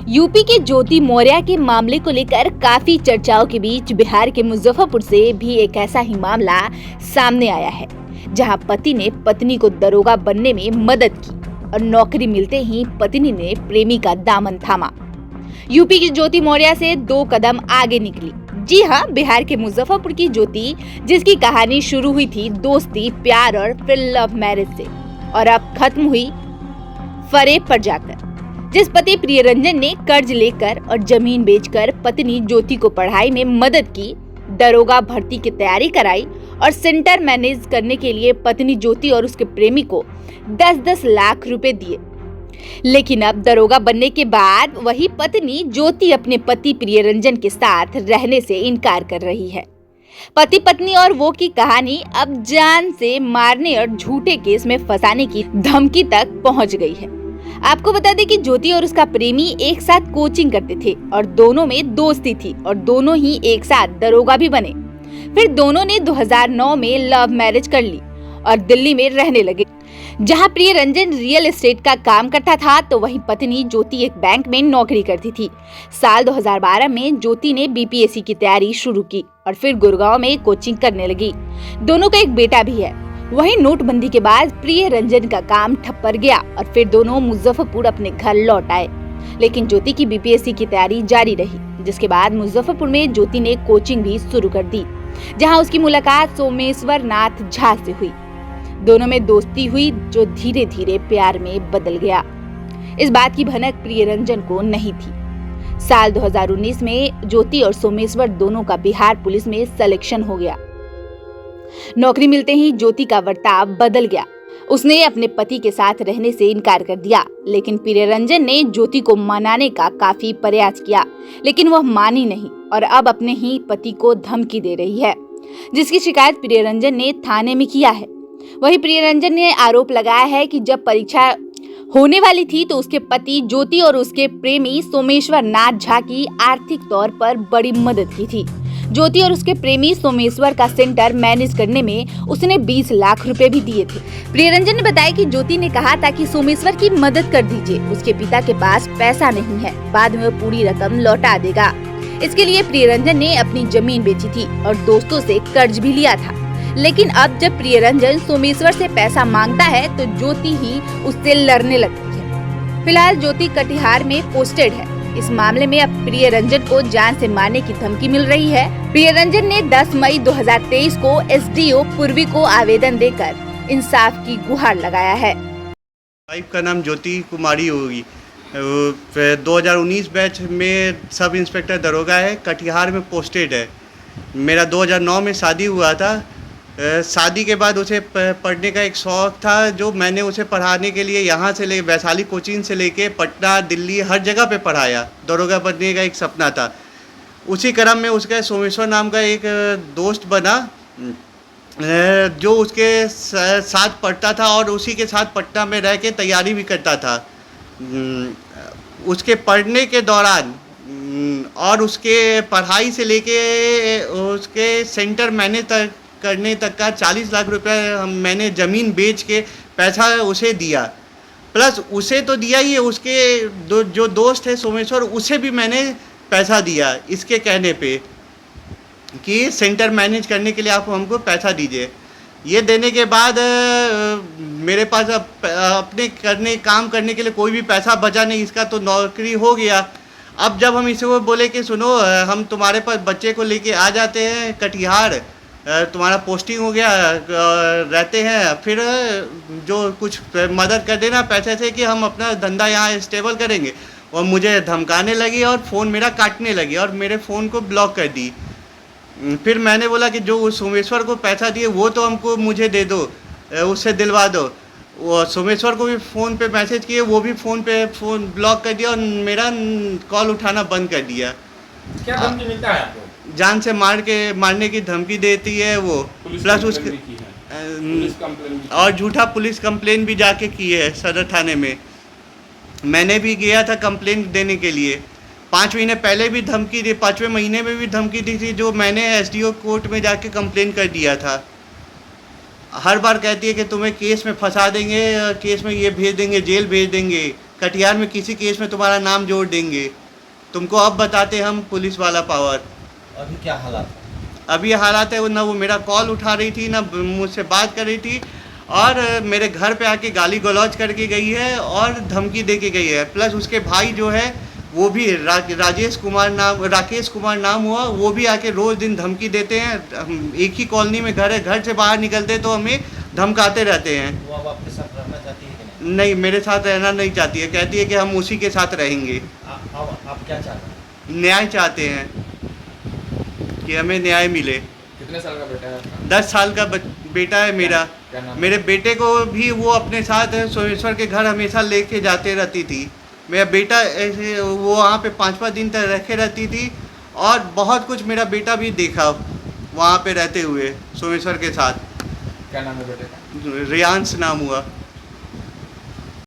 UP के ज्योति मौर्य के मामले को लेकर काफी चर्चाओं के बीच बिहार के मुजफ्फरपुर से भी एक ऐसा ही मामला सामने आया है, जहां पति ने पत्नी को दरोगा बनने में मदद की और नौकरी मिलते ही पत्नी ने प्रेमी का दामन थामा। यूपी की ज्योति मौर्य से 2 कदम आगे निकली। जी हाँ, बिहार के मुजफ्फरपुर की ज्योति, जिसकी कहानी शुरू हुई थी दोस्ती, प्यार और फिर लव मैरिज से, और अब खत्म हुई फरेब पर जाकर। जिस पति प्रियरंजन ने कर्ज लेकर और जमीन बेचकर पत्नी ज्योति को पढ़ाई में मदद की, दरोगा भर्ती की तैयारी कराई और सेंटर मैनेज करने के लिए पत्नी ज्योति और उसके प्रेमी को 10-10 लाख रुपए दिए। लेकिन अब दरोगा बनने के बाद वही पत्नी ज्योति अपने पति प्रियरंजन के साथ रहने से इनकार कर रही है। पति पत्नी और वो की कहानी अब जान से मारने और झूठे केस में फंसाने की धमकी तक पहुंच गई है। आपको बता दें कि ज्योति और उसका प्रेमी एक साथ कोचिंग करते थे और दोनों में दोस्ती थी और दोनों ही एक साथ दरोगा भी बने। फिर दोनों ने 2009 में लव मैरिज कर ली और दिल्ली में रहने लगे, जहां प्रियरंजन रियल एस्टेट का काम करता था तो वहीं पत्नी ज्योति एक बैंक में नौकरी करती थी। साल 2012 में ज्योति ने बीपीएससी की तैयारी शुरू की और फिर गुड़गांव में कोचिंग करने लगी। दोनों का एक बेटा भी है। वहीं नोटबंदी के बाद प्रियरंजन का काम ठप पड़ गया और फिर दोनों मुजफ्फरपुर अपने घर लौट आए। लेकिन ज्योति की बीपीएससी की तैयारी जारी रही, जिसके बाद मुजफ्फरपुर में ज्योति ने कोचिंग भी शुरू कर दी, जहां उसकी मुलाकात सोमेश्वर नाथ झा से हुई। दोनों में दोस्ती हुई जो धीरे धीरे प्यार में बदल गया। इस बात की भनक प्रियरंजन को नहीं थी। साल 2019 में ज्योति और सोमेश्वर दोनों का बिहार पुलिस में सिलेक्शन हो गया। नौकरी मिलते ही ज्योति का बर्ताव बदल गया। उसने अपने पति के साथ रहने से इनकार कर दिया, लेकिन प्रियरंजन ने ज्योति को मनाने का काफी प्रयास किया, लेकिन वह मानी नहीं और अब अपने ही पति को धमकी दे रही है, जिसकी शिकायत प्रियरंजन ने थाने में किया है। वहीं प्रियरंजन ने आरोप लगाया है कि जब परीक्षा होने वाली थी तो उसके पति ज्योति और उसके प्रेमी सोमेश्वर नाथ झा की आर्थिक तौर पर बड़ी मदद की थी। ज्योति और उसके प्रेमी सोमेश्वर का सेंटर मैनेज करने में उसने 20 लाख रुपए भी दिए थे। प्रियरंजन ने बताया कि ज्योति ने कहा था कि सोमेश्वर की मदद कर दीजिए, उसके पिता के पास पैसा नहीं है, बाद में वो पूरी रकम लौटा देगा। इसके लिए प्रियरंजन ने अपनी जमीन बेची थी और दोस्तों से कर्ज भी लिया था। लेकिन अब जब प्रियरंजन सोमेश्वर से पैसा मांगता है तो ज्योति ही उससे लड़ने लगती है। फिलहाल ज्योति कटिहार में पोस्टेड है। इस मामले में अब प्रियरंजन को जान से मारने की धमकी मिल रही है। प्रियरंजन ने 10 मई 2023 को एसडीओ पूर्वी को आवेदन देकर इंसाफ की गुहार लगाया है। वाइफ का नाम ज्योति कुमारी होगी। 2019 बैच में सब इंस्पेक्टर दरोगा है, कटिहार में पोस्टेड है। मेरा 2009 में शादी हुआ था। शादी के बाद उसे पढ़ने का एक शौक़ था, जो मैंने उसे पढ़ाने के लिए यहाँ से ले वैशाली कोचिंग से लेके पटना, दिल्ली हर जगह पे पढ़ाया। दरोगा बनने का एक सपना था। उसी क्रम में उसका सोमेश्वर नाम का एक दोस्त बना, जो उसके साथ पढ़ता था और उसी के साथ पटना में रह के तैयारी भी करता था। उसके पढ़ने के दौरान और उसके पढ़ाई से लेके उसके सेंटर मैनेज करने तक का 40 लाख रुपए मैंने ज़मीन बेच के पैसा उसे दिया। प्लस उसे तो दिया ही है, उसके जो दोस्त है सोमेश्वर, उसे भी मैंने पैसा दिया इसके कहने पे कि सेंटर मैनेज करने के लिए आप हमको पैसा दीजिए। ये देने के बाद मेरे पास अपने काम करने के लिए कोई भी पैसा बचा नहीं। इसका तो नौकरी हो गया। अब जब हम इसे बोले कि सुनो, हम तुम्हारे पास बच्चे को लेके आ जाते हैं कटिहार, तुम्हारा पोस्टिंग हो गया, रहते हैं, फिर जो कुछ मदद कर देना पैसे से कि हम अपना धंधा यहाँ स्टेबल करेंगे। और मुझे धमकाने लगी और फ़ोन मेरा काटने लगी और मेरे फ़ोन को ब्लॉक कर दी। फिर मैंने बोला कि जो सोमेश्वर को पैसा दिए वो तो हमको मुझे दे दो, उससे दिलवा दो। वो सोमेश्वर को भी फ़ोन पे मैसेज किए, वो भी फ़ोन ब्लॉक कर दिया और मेरा कॉल उठाना बंद कर दिया। क्या धमकी मिलता है आपको? जान से मारने की धमकी देती है वो। प्लस उसके और झूठा पुलिस कंप्लेन भी जाके की है सदर थाने में। मैंने भी गया था कंप्लेन देने के लिए। 5 महीने पहले भी धमकी दी, 5वें महीने में भी धमकी दी थी, जो मैंने एसडीओ कोर्ट में जाके कंप्लेन कर दिया था। हर बार कहती है कि तुम्हें केस में फंसा देंगे, केस में ये भेज देंगे, जेल भेज देंगे, कटिहार में किसी केस में तुम्हारा नाम जोड़ देंगे, तुमको अब बताते हम पुलिस वाला पावर। अभी क्या हालात है? अभी हालात है वो ना वो मेरा कॉल उठा रही थी ना मुझसे बात कर रही थी, और मेरे घर पे आके गाली गलौज करके गई है और धमकी दे के गई है। प्लस उसके भाई जो है वो भी राकेश कुमार नाम हुआ, वो भी आके रोज़ दिन धमकी देते हैं। हम एक ही कॉलोनी में घर है, घर से बाहर निकलते तो हमें धमकाते रहते हैं। वो अब आपके साथ रहना चाहती है कि नहीं? नहीं, मेरे साथ रहना नहीं चाहती है, कहती है कि हम उसी के साथ रहेंगे। अब आप क्या चाहते हैं? न्याय चाहते हैं कि हमें न्याय मिले। कितने साल का बेटा है आपका? 10 साल का बेटा है मेरा। क्या नाम है? मेरे बेटे को भी वो अपने साथ सोमेश्वर के घर हमेशा लेके जाते रहती थी। मेरा बेटा ऐसे वो वहाँ पे 5-5 दिन तक रखे रहती थी, और बहुत कुछ मेरा बेटा भी देखा वहाँ पे रहते हुए सोमेश्वर के साथ। क्या नाम है बेटे का? रियांश नाम हुआ।